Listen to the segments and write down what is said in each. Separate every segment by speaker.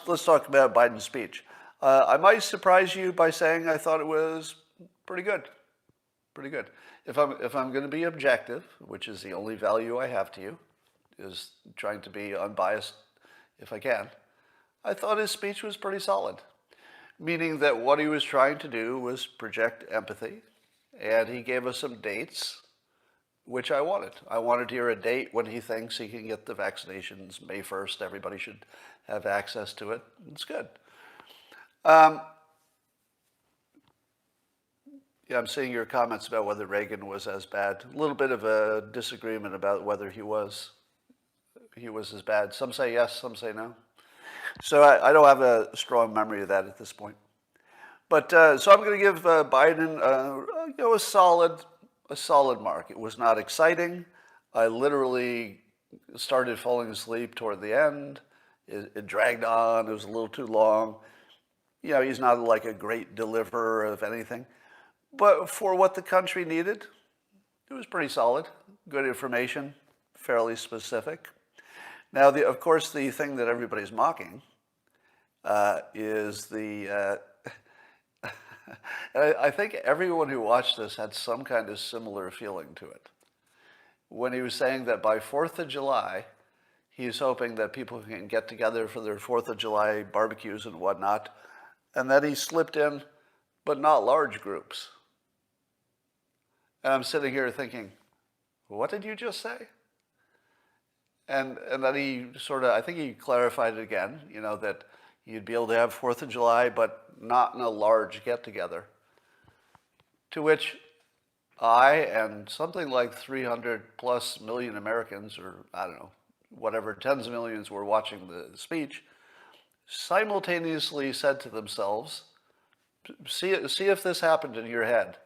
Speaker 1: let's talk about Biden's speech. I might surprise you by saying I thought it was pretty good. Pretty good. If I'm going to be objective, which is the only value I have to you, is trying to be unbiased if I can, I thought his speech was pretty solid. Meaning that what he was trying to do was project empathy, and he gave us some dates, which I wanted. I wanted to hear a date when he thinks he can get the vaccinations. May 1st, everybody should have access to it. It's good. Yeah, I'm seeing your comments about whether Reagan was as bad. A little bit of a disagreement about whether he was as bad. Some say yes, some say no. So I don't have a strong memory of that at this point. But so I'm going to give Biden a solid mark. It was not exciting. I literally started falling asleep toward the end. It dragged on. It was a little too long. You know, he's not like a great deliverer of anything. But for what the country needed, it was pretty solid. Good information, fairly specific. Now, of course, the thing that everybody's mocking is the... I think everyone who watched this had some kind of similar feeling to it. When he was saying that by 4th of July, he's hoping that people can get together for their 4th of July barbecues and whatnot, and then he slipped in, but not large groups. And I'm sitting here thinking, what did you just say? And then he sort of, I think he clarified it again, you know, that you'd be able to have 4th of July, but not in a large get-together. To which I and something like 300 plus million Americans, or I don't know, whatever, tens of millions were watching the speech, simultaneously said to themselves, see if this happened in your head.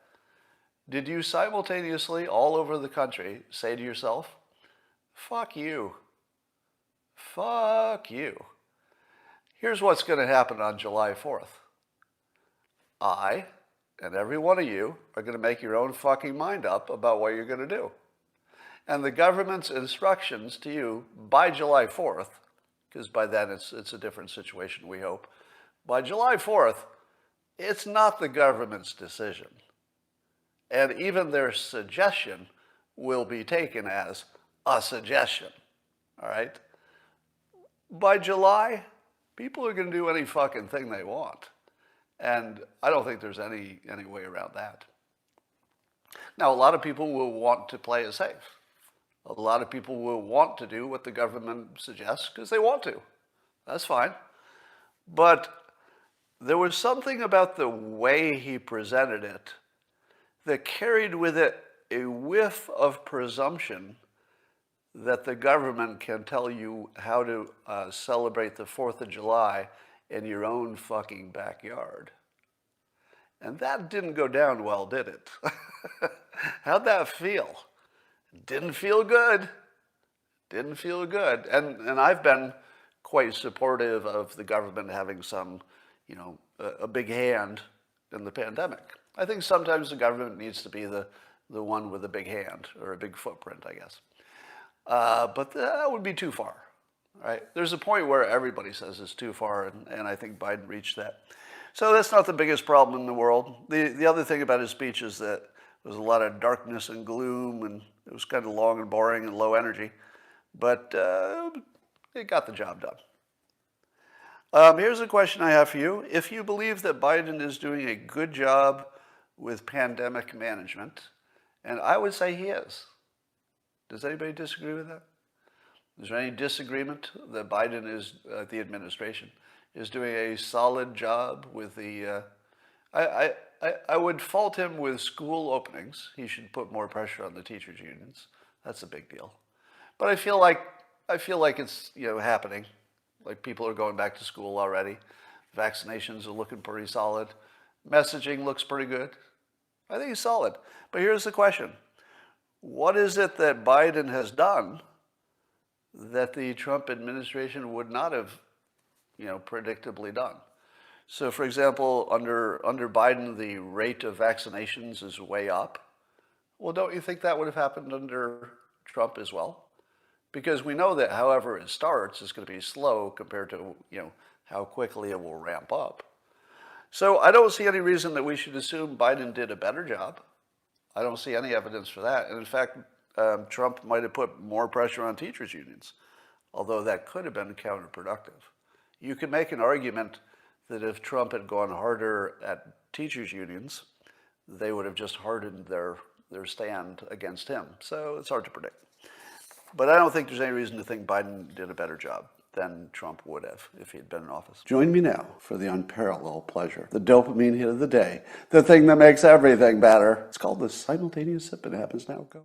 Speaker 1: Did you simultaneously, all over the country, say to yourself, fuck you. Fuck you. Here's what's going to happen on July 4th. I and every one of you are going to make your own fucking mind up about what you're going to do. And the government's instructions to you by July 4th, because by then it's a different situation, we hope. By July 4th, it's not the government's decision. And even their suggestion will be taken as a suggestion, all right? By July, people are going to do any fucking thing they want. And I don't think there's any way around that. Now, a lot of people will want to play it safe. A lot of people will want to do what the government suggests because they want to. That's fine. But there was something about the way he presented it that carried with it a whiff of presumption that the government can tell you how to celebrate the 4th of July in your own fucking backyard. And that didn't go down well, did it? How'd that feel? Didn't feel good. Didn't feel good. And I've been quite supportive of the government having some, you know, a big hand in the pandemic. I think sometimes the government needs to be the one with a big hand, or a big footprint, I guess. But that would be too far, right? There's a point where everybody says it's too far, and I think Biden reached that. So that's not the biggest problem in the world. The other thing about his speech is that there was a lot of darkness and gloom, and it was kind of long and boring and low energy, but it got the job done. Here's a question I have for you. If you believe that Biden is doing a good job with pandemic management, and I would say he is. Does anybody disagree with that? Is there any disagreement that Biden is, the administration, is doing a solid job with the, I would fault him with school openings. He should put more pressure on the teachers' unions. That's a big deal. But I feel like it's, you know, happening. Like people are going back to school already. Vaccinations are looking pretty solid. Messaging looks pretty good. I think he's solid. But here's the question. What is it that Biden has done that the Trump administration would not have, you know, predictably done? So, for example, under Biden, the rate of vaccinations is way up. Well, don't you think that would have happened under Trump as well? Because we know that however it starts is going to be slow compared to, you know, how quickly it will ramp up. So I don't see any reason that we should assume Biden did a better job. I don't see any evidence for that. And in fact, Trump might have put more pressure on teachers' unions, although that could have been counterproductive. You could make an argument that if Trump had gone harder at teachers' unions, they would have just hardened their stand against him. So it's hard to predict. But I don't think there's any reason to think Biden did a better job than Trump would have if he'd been in office. Join me now for the unparalleled pleasure, the dopamine hit of the day, the thing that makes everything better. It's called the simultaneous sip, and it happens now. Go.